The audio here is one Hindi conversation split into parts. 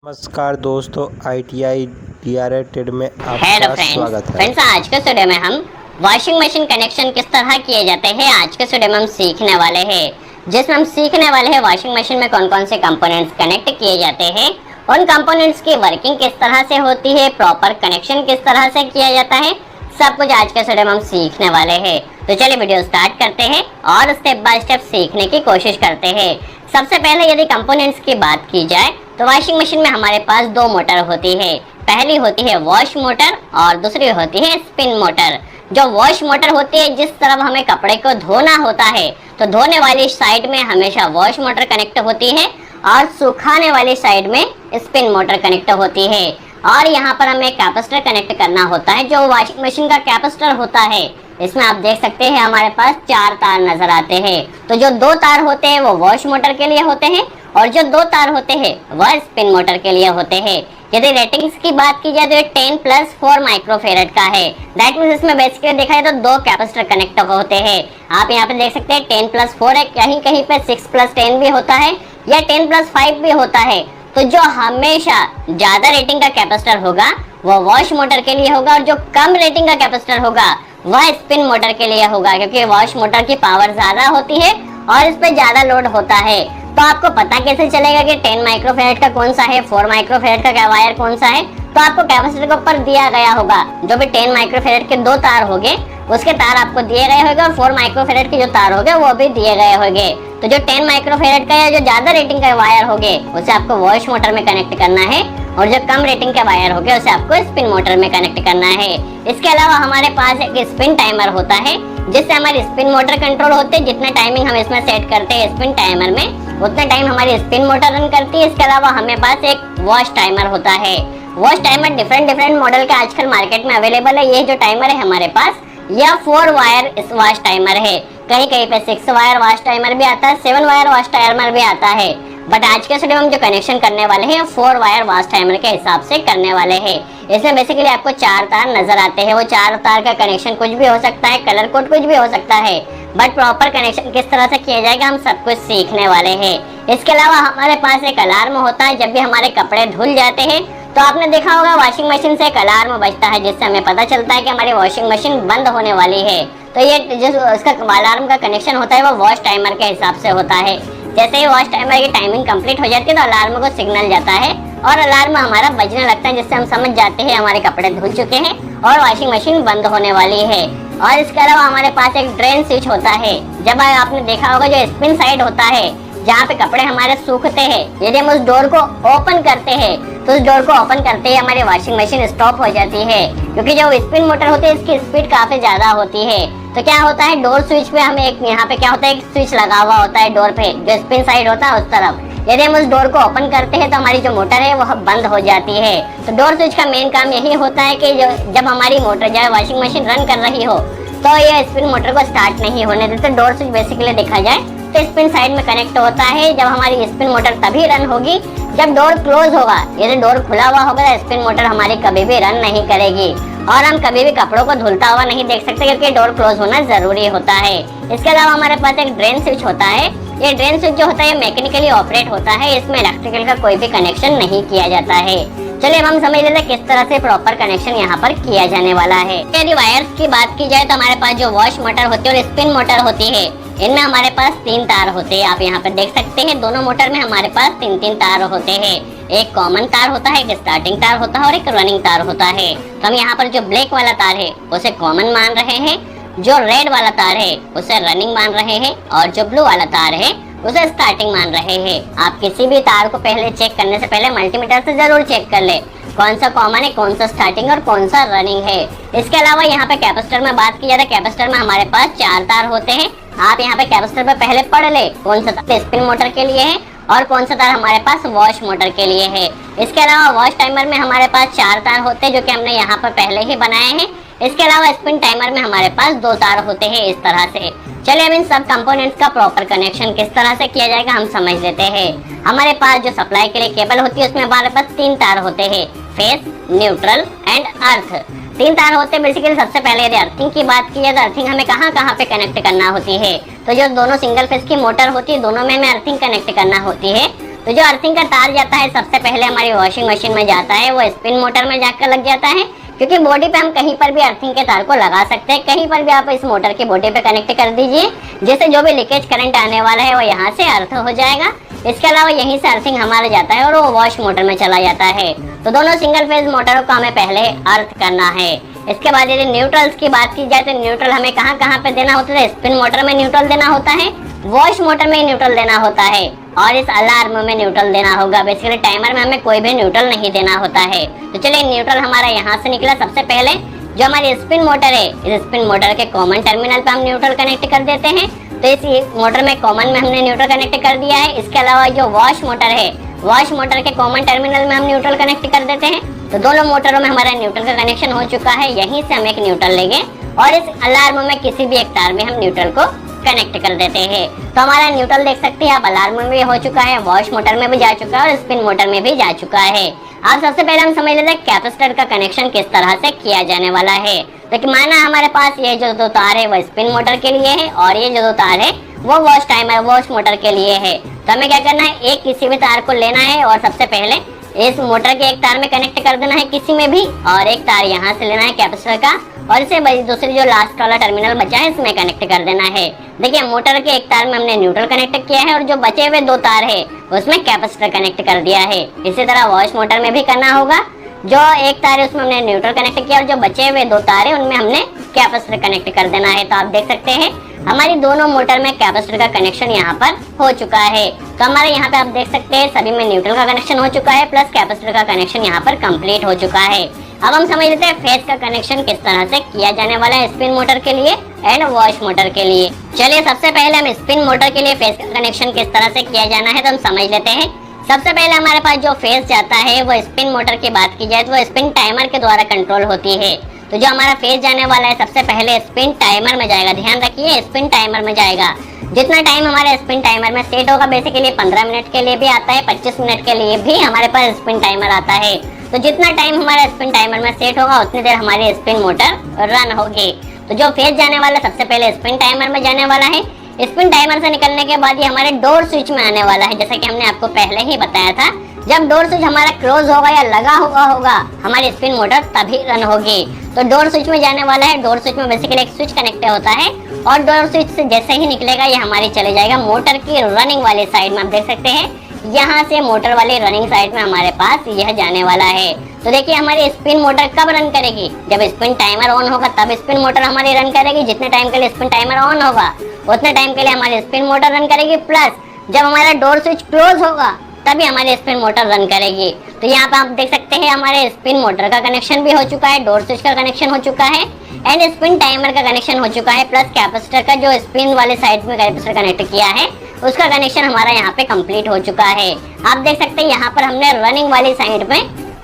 नमस्कार दोस्तों, ITI DRA ट्रेड में हेलो आपका स्वागत है। फ्रेंड्स, आज के वीडियो में हम वॉशिंग मशीन कनेक्शन किस तरह किए जाते हैं आज के वीडियो में हम सीखने वाले हैं। जिसमें हम सीखने वाले हैं वॉशिंग मशीन में कौन कौन से कंपोनेंट्स कनेक्ट किए जाते हैं, उन कंपोनेंट्स की वर्किंग किस तरह से होती है, प्रॉपर कनेक्शन किस तरह से किया जाता है, सब कुछ आज के वीडियो में हम सीखने वाले हैं। तो चलिए वीडियो स्टार्ट करते हैं और स्टेप बाय स्टेप सीखने की कोशिश करते हैं। सबसे पहले यदि कंपोनेंट्स की बात की जाए तो वॉशिंग मशीन में हमारे पास दो मोटर होती है। पहली होती है वॉश मोटर और दूसरी होती है स्पिन मोटर। जो वॉश मोटर होती है, जिस तरफ हमें कपड़े को धोना होता है तो धोने वाली साइड में हमेशा वॉश मोटर कनेक्ट होती है और सुखाने वाली साइड में स्पिन मोटर कनेक्ट होती है। और यहाँ पर हमें कैपेसिटर कनेक्ट करना होता है जो वॉशिंग मशीन का कैपेसिटर होता है। इसमें आप देख सकते हैं हमारे पास 4 तार नजर आते हैं। तो जो 2 तार होते हैं वो वॉश मोटर के लिए होते हैं और जो 2 तार होते हैं वह स्पिन मोटर के लिए होते हैं। यदि रेटिंग्स की बात की जाए तो ये 10+4 माइक्रोफेरेड का है। दैट मींस इसमें बेसिकली देखा जाए तो 2 कैपेसिटर कनेक्ट होते हैं। आप यहाँ पे देख सकते हैं 10+4 है, कहीं कहीं पे 6+10 भी होता है या 10+5 भी होता है। तो जो हमेशा ज्यादा रेटिंग का कैपेसिटर होगा वो वॉश मोटर के लिए होगा और जो कम रेटिंग का कैपेसिटर होगा वह स्पिन मोटर के लिए होगा, क्योंकि वॉश मोटर की पावर ज्यादा होती है और इस पे ज्यादा लोड होता है। तो आपको पता कैसे चलेगा कि 10 माइक्रोफेरेड का कौन सा है, 4 माइक्रोफेरेड का वायर कौन सा है? तो आपको कैपेसिटर के ऊपर दिया गया होगा जो भी 10 माइक्रोफेरेड के 2 तार होंगे उसके तार आपको दिए गए होंगे और 4 माइक्रोफेरेड के जो तार होंगे वो भी दिए गए होंगे। तो जो 10 माइक्रोफेरेड का या जो ज्यादा रेटिंग का वायर होंगे उसे आपको वॉश मोटर में कनेक्ट करना है और जो कम रेटिंग का वायर होगा उसे आपको स्पिन मोटर में कनेक्ट करना है। इसके अलावा हमारे पास एक स्पिन टाइमर होता है जिससे हमारी स्पिन मोटर कंट्रोल होते हैं। जितना टाइमिंग हम इसमें सेट करते हैं स्पिन टाइमर में उतना टाइम हमारी स्पिन मोटर रन करती है। इसके अलावा हमें पास एक वॉश टाइमर होता है। वॉश टाइमर डिफरेंट मॉडल का आजकल मार्केट में अवेलेबल है। ये जो टाइमर है हमारे पास यह 4 वायर वॉश टाइमर है। कहीं कहीं पे 6 वायर वॉश टाइमर भी आता है, 7 वायर वॉश टाइमर भी आता है। बट आज के वीडियो में हम जो कनेक्शन करने वाले हैं 4 वायर वॉश टाइमर के हिसाब से करने वाले हैं। इसमें बेसिकली आपको 4 तार नजर आते हैं। वो 4 तार का कनेक्शन कुछ भी हो सकता है, कलर कोड कुछ भी हो सकता है, बट प्रॉपर कनेक्शन किस तरह से किया जाएगा हम सब कुछ सीखने वाले हैं। इसके अलावा हमारे पास एक अलार्म होता है। जब भी हमारे कपड़े धुल जाते हैं तो आपने देखा होगा वॉशिंग मशीन से एक अलार्म बजता है जिससे हमें पता चलता है कि हमारी वॉशिंग मशीन बंद होने वाली है। तो ये जो इसका अलार्म का कनेक्शन होता है वो वॉश टाइमर के हिसाब से होता है। जैसे ही वॉश टाइमर की टाइमिंग कंप्लीट हो जाती है तो अलार्म को सिग्नल जाता है और अलार्म हमारा बजने लगता है, जिससे हम समझ जाते हैं हमारे कपड़े धुल चुके हैं और वॉशिंग मशीन बंद होने वाली है। और इसके अलावा हमारे पास एक ड्रेन स्विच होता है। जब आपने देखा होगा जो स्पिन साइड होता है जहाँ पे कपड़े हमारे सूखते हैं, यदि हम उस डोर को ओपन करते हैं तो उस डोर को ओपन करते ही हमारी वॉशिंग मशीन स्टॉप हो जाती है, क्योंकि जो स्पिन मोटर होती है इसकी स्पीड काफी ज्यादा होती है। तो क्या होता है डोर स्विच पे हमें एक यहाँ पे क्या होता है एक स्विच लगा हुआ होता है डोर पे, जो स्पिन साइड होता है उस तरफ। यदि हम उस डोर को ओपन करते हैं तो हमारी जो मोटर है वह बंद हो जाती है। तो डोर स्विच का मेन काम यही होता है कि जब हमारी मोटर जब वॉशिंग मशीन रन कर रही हो तो ये स्पिन मोटर को स्टार्ट नहीं होने देते। डोर स्विच बेसिकली देखा जाए तो स्पिन साइड में कनेक्ट होता है। जब हमारी स्पिन मोटर तभी रन होगी जब डोर क्लोज होगा। यदि डोर खुला हुआ होगा तो स्पिन मोटर हमारी कभी भी रन नहीं करेगी और हम कभी भी कपड़ों को धुलता हुआ नहीं देख सकते, क्योंकि डोर क्लोज होना जरूरी होता है। इसके अलावा हमारे पास एक ड्रेन स्विच होता है। ये ड्रेन स्विच जो होता है मैकेनिकली ऑपरेट होता है। इसमें इलेक्ट्रिकल का कोई भी कनेक्शन नहीं किया जाता है। चलिए हम समझ लेते हैं किस तरह से प्रॉपर कनेक्शन यहाँ पर किया जाने वाला है। यदि वायर्स की बात की जाए तो हमारे पास जो वॉश मोटर होती है और स्पिन मोटर होती है इनमें हमारे पास 3 तार होते हैं। आप यहाँ पर देख सकते हैं दोनों मोटर में हमारे पास 3 तार होते हैं। एक कॉमन तार होता है, एक स्टार्टिंग तार होता है और एक रनिंग तार होता है। तो हम यहाँ पर जो ब्लैक वाला तार है उसे कॉमन मान रहे हैं, जो रेड वाला तार है उसे रनिंग मान रहे हैं और जो ब्लू वाला तार है उसे स्टार्टिंग मान रहे हैं। आप किसी भी तार को पहले चेक करने से पहले मल्टीमीटर से जरूर चेक कर ले कौन सा कॉमन है, कौन सा स्टार्टिंग और कौन सा रनिंग है। इसके अलावा यहाँ पे कैपेसिटर में बात की जाए तो कैपेसिटर में हमारे पास 4 तार होते हैं। आप यहाँ पे कैपेसिटर पे पहले पढ़ ले कौन सा तार स्पिन मोटर के लिए है और कौन सा तार हमारे पास वॉश मोटर के लिए है। इसके अलावा वॉश टाइमर में हमारे पास 4 तार होते हैं जो कि हमने यहाँ पर पहले ही बनाए हैं। इसके अलावा स्पिन टाइमर में हमारे पास 2 तार होते हैं इस तरह से। चलिए अब इन सब कंपोनेंट्स का प्रॉपर कनेक्शन किस तरह से किया जाएगा हम समझ लेते हैं। हमारे पास जो सप्लाई के लिए केबल होती है उसमें हमारे पास 3 तार होते हैं, फेस, न्यूट्रल एंड अर्थ। 3 तार होते हैं। बेसिकली सबसे पहले यदि अर्थिंग की बात की जाए तो अर्थिंग हमें कहाँ कहाँ पे कनेक्ट करना होती है। तो जो दोनों सिंगल फेस की मोटर होती है दोनों में हमें अर्थिंग कनेक्ट करना होती है। तो जो अर्थिंग का तार जाता है सबसे पहले हमारी वॉशिंग मशीन में जाता है, वो स्पिन मोटर में जाकर लग जाता है, क्योंकि बॉडी पे हम कहीं पर भी अर्थिंग के तार को लगा सकते हैं। कहीं पर भी आप इस मोटर की बॉडी पे कनेक्ट कर दीजिए, जिससे जो भी लीकेज करंट आने वाला है वो यहाँ से अर्थ हो जाएगा। इसके अलावा यहीं से अर्थिंग हमारा जाता है और वो वॉश मोटर में चला जाता है। तो दोनों सिंगल फेज मोटरों को हमें पहले अर्थ करना है। इसके बाद यदि न्यूट्रल्स की बात की जाए तो न्यूट्रल हमें कहाँ कहाँ पे देना होता है? स्पिन मोटर में न्यूट्रल देना होता है, वॉश मोटर में न्यूट्रल देना होता है, और इस अलार्म में न्यूट्रल देना होगा। बेसिकली टाइमर में हमें कोई भी न्यूट्रल नहीं देना होता है। तो चलिए, न्यूट्रल हमारा यहाँ से निकला। सबसे पहले जो हमारी स्पिन मोटर है, इस स्पिन मोटर के कॉमन टर्मिनल पे हम न्यूट्रल कनेक्ट कर देते हैं। तो इस मोटर में कॉमन में हमने न्यूट्रल कनेक्ट कर दिया है। इसके अलावा जो वॉश मोटर है, वॉश मोटर के कॉमन टर्मिनल में हम न्यूट्रल कनेक्ट कर देते हैं। तो दोनों मोटरों में हमारा न्यूट्रल का कनेक्शन हो चुका है। यहीं से हम एक न्यूट्रल लेंगे और इस अलार्म में किसी भी एक तार में हम न्यूट्रल को कनेक्ट कर देते हैं। तो हमारा न्यूट्रल देख सकते हैं आप, अलार्म में भी हो चुका है, वॉश मोटर में भी जा चुका है और स्पिन मोटर में भी जा चुका है। अब सबसे पहले हम समझ लेते हैं कैपेसिटर का कनेक्शन किस तरह से किया जाने वाला है। तो माना हमारे पास ये जो दो तार है वो स्पिन मोटर के लिए है और ये जो दो तार है वो वॉश टाइमर वॉश मोटर के लिए है। तो हमें क्या करना है, एक किसी भी तार को लेना है और सबसे पहले इस मोटर के एक तार में कनेक्ट कर देना है किसी में भी, और एक तार यहाँ से लेना है कैपेसिटर का और इसे दूसरी जो लास्ट वाला टर्मिनल बचा है इसमें कनेक्ट कर देना है। देखिए, मोटर के एक तार में हमने न्यूट्रल कनेक्ट किया है और जो बचे हुए दो तार है उसमें कैपेसिटर कनेक्ट कर दिया है। इसी तरह वॉश मोटर में भी करना होगा। जो एक तार है उसमें हमने न्यूट्रल कनेक्ट किया और जो बचे हुए दो तार है उनमें हमने कैपेसिटर कनेक्ट कर देना है। तो आप देख सकते हैं हमारी दोनों मोटर में कैपेसिटर का कनेक्शन यहाँ पर हो चुका है। तो हमारे यहाँ पे आप देख सकते हैं सभी में न्यूट्रल का कनेक्शन हो चुका है प्लस कैपेसिटर का कनेक्शन यहाँ पर कंप्लीट हो चुका है। अब हम समझ लेते हैं फेज का कनेक्शन किस तरह से किया जाने वाला है स्पिन मोटर के लिए एंड वॉश मोटर के लिए। चलिए, सबसे पहले हम स्पिन मोटर के लिए फेज का कनेक्शन किस तरह से किया जाना है तो हम समझ लेते हैं। सबसे पहले हमारे पास जो फेज जाता है वो स्पिन मोटर की बात की जाए तो वो स्पिन टाइमर के द्वारा कंट्रोल होती है। तो जो हमारा फेज जाने वाला है सबसे पहले स्पिन टाइमर में जाएगा। ध्यान रखिए, स्पिन टाइमर में जाएगा। जितना टाइम हमारे स्पिन टाइमर में सेट होगा, बेसिकली 15 मिनट के लिए भी आता है, 25 मिनट के लिए भी हमारे पास स्पिन टाइमर आता है। तो जितना टाइम हमारा स्पिन टाइमर में सेट होगा उतनी देर हमारी स्पिन मोटर रन होगी। तो जो फेज जाने वाला सबसे पहले स्पिन टाइमर में जाने वाला है। स्पिन टाइमर से निकलने के बाद ये हमारे डोर स्विच में आने वाला है। जैसा कि हमने आपको पहले ही बताया था, जब डोर स्विच हमारा क्लोज होगा या लगा हुआ होगा हमारी स्पिन मोटर तभी रन होगी। तो डोर स्विच में जाने वाला है। डोर स्विच में बेसिकली एक स्विच कनेक्ट होता है और डोर स्विच से जैसे ही निकलेगा ये हमारी चले जाएगा मोटर की रनिंग वाली साइड में। आप देख सकते हैं यहाँ से मोटर वाली रनिंग साइड में हमारे पास यह जाने वाला है। तो देखिए, हमारी स्पिन मोटर कब रन करेगी? जब स्पिन टाइमर ऑन होगा तब स्पिन मोटर हमारी रन करेगी। जितने टाइम के लिए स्पिन टाइमर ऑन होगा उतने टाइम के लिए हमारी स्पिन मोटर रन करेगी, प्लस जब हमारा डोर स्विच क्लोज होगा तभी हमारी स्पिन मोटर रन करेगी। तो यहाँ पे आप देख सकते हैं हमारे स्पिन मोटर का कनेक्शन भी हो चुका है, डोर स्विच का कनेक्शन हो चुका है एंड स्पिन टाइमर का कनेक्शन हो चुका है, प्लस कैपेसिटर का जो स्पिन वाले साइड में कैपेसिटर कनेक्ट किया है उसका कनेक्शन हमारा यहाँ पे कंप्लीट हो चुका है। आप देख सकते हैं यहाँ पर हमने रनिंग वाली साइड में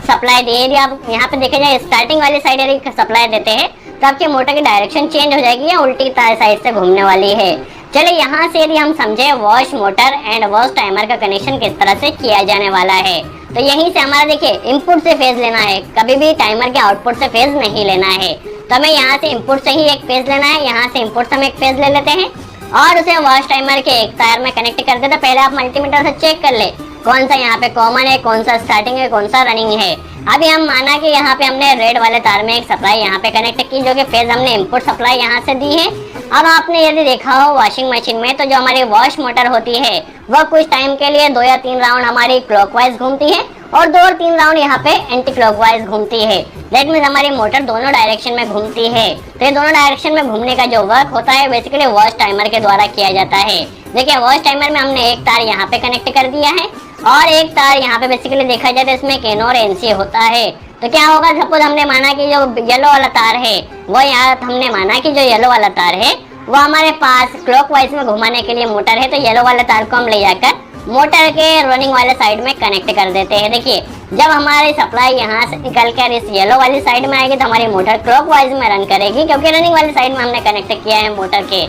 सप्लाई दी है। यदि आप यहाँ पे देखे जाए स्टार्टिंग वाली साइड यदि सप्लाई देते हैं तो आपके मोटर की डायरेक्शन चेंज हो जाएगी या उल्टी साइड से घूमने वाली है। चलिए, यहाँ से यदि हम समझे wash motor and wash timer का कनेक्शन किस तरह से किया जाने वाला है, तो यहीं से हमारा देखिए इनपुट से फेज लेना है, कभी भी टाइमर के आउटपुट से फेज नहीं लेना है। तो हमें यहाँ से इनपुट से ही एक फेज लेना है। यहाँ से इनपुट से हम एक फेज ले लेते हैं और उसे वॉश टाइमर के एक तार में कनेक्ट कर देते हैं। पहले आप मल्टीमीटर से चेक कर ले कौन सा यहाँ पे कॉमन है, कौन सा स्टार्टिंग है, कौन सा रनिंग है। अभी हम माना कि यहाँ पे हमने रेड वाले तार में एक सप्लाई यहाँ पे कनेक्ट की जो कि फेज हमने इनपुट सप्लाई यहाँ से दी है। अब आपने यदि देखा हो वॉशिंग मशीन में तो जो हमारी वॉश मोटर होती है वह कुछ टाइम के लिए 2 या 3 राउंड हमारी क्लॉकवाइज घूमती है और 2 और 3 राउंड यहाँ पे एंटी क्लॉकवाइज घूमती है। दैट मीन्स हमारी मोटर दोनों डायरेक्शन में घूमती है। तो ये दोनों डायरेक्शन में घूमने का जो वर्क होता है बेसिकली वॉश टाइमर के द्वारा किया जाता है। देखिए, वॉश टाइमर में हमने एक तार यहाँ पे कनेक्ट कर दिया है और एक तार यहाँ पे बेसिकली देखा जाए तो इसमें केन और एनसी होता है। तो क्या होगा, सपोज हमने माना कि जो येलो वाला तार है वो यहाँ हमने माना कि जो येलो वाला तार है वो हमारे पास क्लॉकवाइज में घुमाने के लिए मोटर है। तो येलो वाले तार को हम ले जाकर मोटर के रनिंग वाले साइड में कनेक्ट कर देते हैं। देखिए, जब हमारी सप्लाई यहाँ से निकल कर इस येलो वाली साइड में आएगी तो हमारी मोटर क्लॉकवाइज में रन करेगी क्योंकि रनिंग वाली साइड में हमने कनेक्ट किया है मोटर के।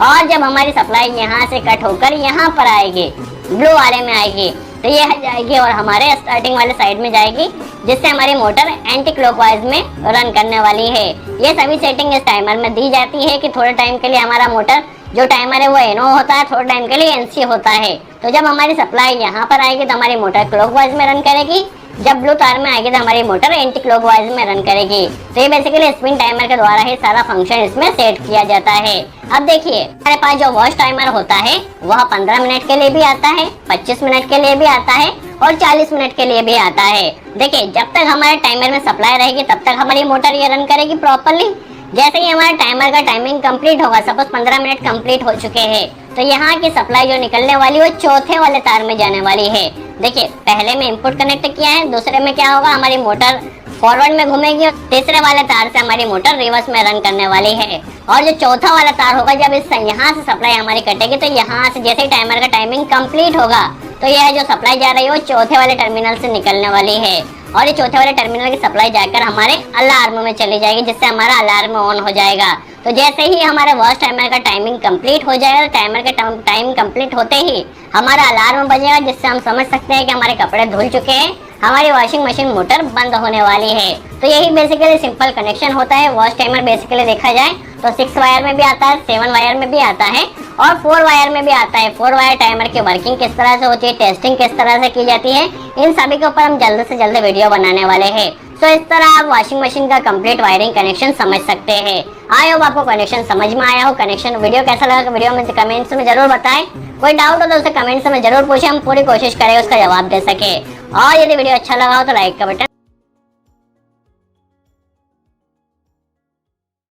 और जब हमारी सप्लाई यहाँ से कट होकर यहाँ पर आएगी, ब्लू वाले में आएगी, तो ये जाएगी और हमारे स्टार्टिंग वाले साइड में जाएगी जिससे हमारी मोटर एंटी क्लॉकवाइज में रन करने वाली है। ये सभी सेटिंग इस टाइमर में दी जाती है कि थोड़े टाइम के लिए हमारा मोटर जो टाइमर है वो एनो होता है, थोड़े टाइम के लिए एनसी होता है। तो जब हमारी सप्लाई यहाँ पर आएगी तो हमारी मोटर क्लॉकवाइज में रन करेगी, जब ब्लू तार में आएगी तो हमारी मोटर एंटी क्लॉकवाइज में रन करेगी। तो ये बेसिकली स्पिन टाइमर के द्वारा ही सारा फंक्शन इसमें सेट किया जाता है। अब देखिए हमारे पास जो वॉच टाइमर होता है वह 15 मिनट के लिए भी आता है, 25 मिनट के लिए भी आता है और 40 मिनट के लिए भी आता है। देखिए जब तक हमारे टाइमर में सप्लाई रहेगी तब तक हमारी मोटर ये रन करेगी प्रॉपरली। जैसे ही हमारे टाइमर का टाइमिंग कंप्लीट होगा, सपोज 15 मिनट कंप्लीट हो चुके हैं, तो यहाँ की सप्लाई जो निकलने वाली वो चौथे वाले तार में जाने वाली है। देखिए पहले में इनपुट कनेक्ट किया है, दूसरे में क्या होगा, हमारी मोटर फॉरवर्ड में घूमेगी और तीसरे वाले तार से हमारी मोटर रिवर्स में रन करने वाली है। और जो चौथा वाला तार होगा, जब इस यहाँ से सप्लाई हमारी कटेगी तो यहाँ से जैसे ही टाइमर का टाइमिंग कंप्लीट होगा तो यह जो सप्लाई जा रही है वो चौथे वाले टर्मिनल से निकलने वाली है और ये चौथे वाले टर्मिनल की सप्लाई जाकर हमारे अलार्म में चली जाएगी, जिससे हमारा अलार्म ऑन हो जाएगा। तो जैसे ही हमारे वॉच टाइमर का टाइमिंग कंप्लीट हो जाएगा, टाइमर का टाइम कंप्लीट होते ही हमारा अलार्म बजेगा, जिससे हम समझ सकते हैं कि हमारे कपड़े धुल चुके हैं, हमारी वॉशिंग मशीन मोटर बंद होने वाली है। तो यही बेसिकली सिंपल कनेक्शन होता है। वॉच टाइमर बेसिकली देखा जाए तो 6 वायर में भी आता है, 7 वायर में भी आता है और 4 वायर में भी आता है। 4 वायर टाइमर की वर्किंग किस तरह से होती है, टेस्टिंग किस तरह से की जाती है, इन सभी के ऊपर हम जल्द से जल्द वीडियो बनाने वाले हैं। तो इस तरह आप वॉशिंग मशीन का कंप्लीट वायरिंग कनेक्शन समझ सकते हैं। आई होप आपको कनेक्शन समझ में आया हो। कनेक्शन वीडियो कैसा लगा वीडियो में कमेंट्स में जरूर बताएं। कोई डाउट हो तो उसे कमेंट्स में जरूर पूछें, हम पूरी कोशिश करें उसका जवाब दे सके। और यदि वीडियो अच्छा लगा हो तो लाइक का बटन